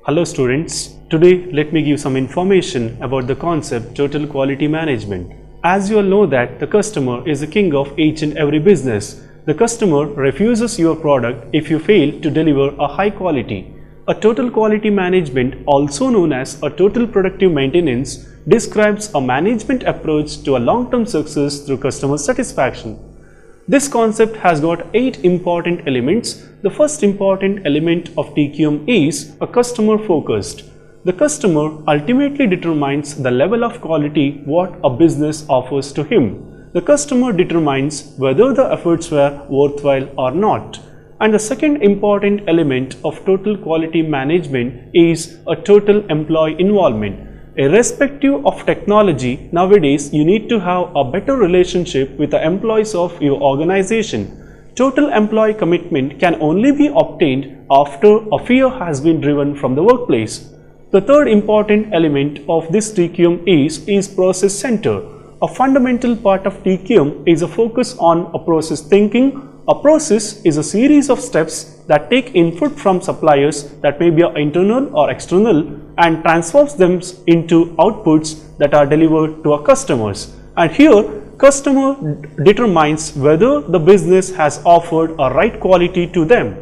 Hello students, today let me give some information about the concept total quality management. As you all know that the customer is the king of each and every business. The customer refuses your product if you fail to deliver a high quality. A total quality management, also known as a total productive maintenance, describes a management approach to a long-term success through customer satisfaction. This concept has got 8 important elements. The first important element of TQM is a customer focused. The customer ultimately determines the level of quality what a business offers to him. The customer determines whether the efforts were worthwhile or not. And the second important element of total quality management is a total employee involvement. Irrespective of technology, nowadays you need to have a better relationship with the employees of your organization. Total employee commitment can only be obtained after a fear has been driven from the workplace. The third important element of this TQM is process center. A fundamental part of TQM is a focus on a process thinking. A process is a series of steps that take input from suppliers, that may be internal or external, and transforms them into outputs that are delivered to our customers. And here, customer determines whether the business has offered a right quality to them.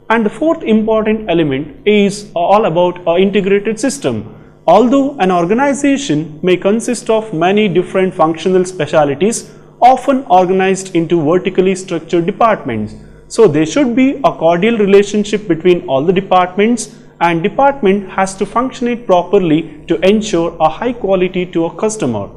And the fourth important element is all about our integrated system. Although an organization may consist of many different functional specialties, often organized into vertically structured departments. So there should be a cordial relationship between all the departments, and department has to function properly to ensure a high quality to a customer.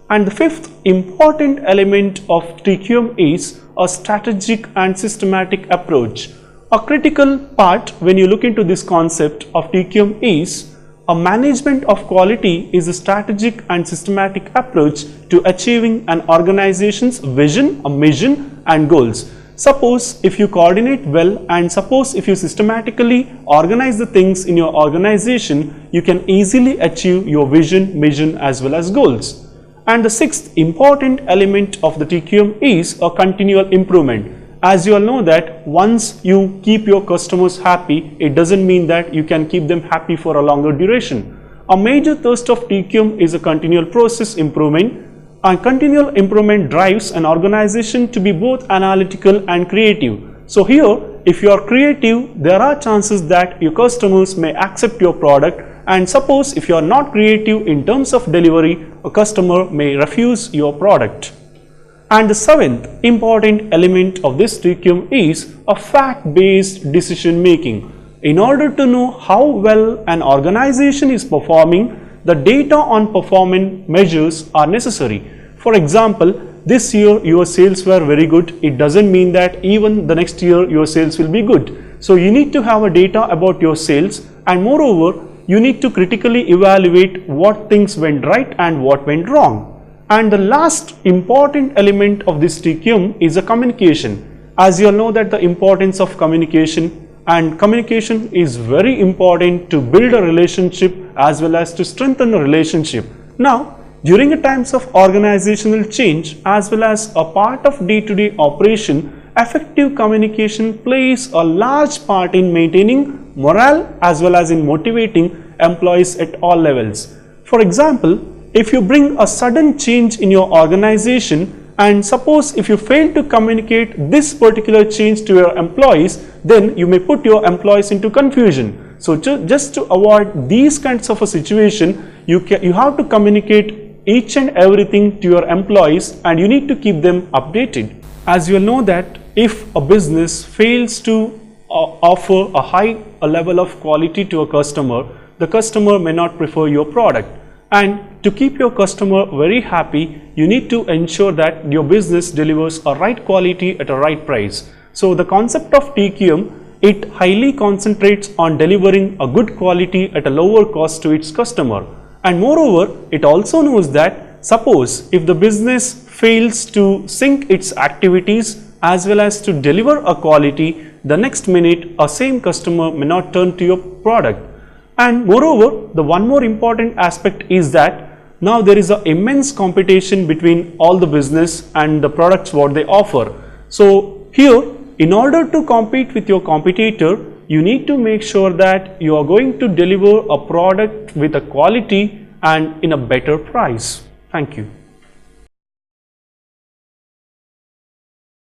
And the fifth important element of TQM is a strategic and systematic approach. A critical part when you look into this concept of TQM is a management of quality is a strategic and systematic approach to achieving an organization's vision, a mission and goals. Suppose if you coordinate well, and suppose if you systematically organize the things in your organization, you can easily achieve your vision, mission as well as goals. And the sixth important element of the TQM is a continual improvement. As you all know that once you keep your customers happy, it doesn't mean that you can keep them happy for a longer duration. A major thrust of TQM is a continual process improvement. And continual improvement drives an organization to be both analytical and creative. So here, if you are creative, there are chances that your customers may accept your product, and suppose if you are not creative in terms of delivery, a customer may refuse your product. And the seventh important element of this TQM is a fact-based decision making. In order to know how well an organization is performing, the data on performance measures are necessary. For example, this year your sales were very good. It doesn't mean that even the next year your sales will be good. So you need to have a data about your sales, and moreover, you need to critically evaluate what things went right and what went wrong. And the last important element of this TQM is a communication. As you all know that the importance of communication, and communication is very important to build a relationship as well as to strengthen a relationship. Now, during the times of organizational change as well as a part of day-to-day operation, effective communication plays a large part in maintaining morale as well as in motivating employees at all levels. For example, if you bring a sudden change in your organization, and suppose if you fail to communicate this particular change to your employees, then you may put your employees into confusion. So just to avoid these kinds of a situation, you have to communicate each and everything to your employees, and you need to keep them updated. As you all know that if a business fails to offer a high level of quality to a customer, the customer may not prefer your product. And to keep your customer very happy, you need to ensure that your business delivers a right quality at a right price. So the concept of TQM, it highly concentrates on delivering a good quality at a lower cost to its customer. And moreover, it also knows that suppose if the business fails to sync its activities as well as to deliver a quality, the next minute a same customer may not turn to your product. And moreover, the one more important aspect is that now there is an immense competition between all the business and the products what they offer. So here, in order to compete with your competitor, you need to make sure that you are going to deliver a product with a quality and in a better price. Thank you.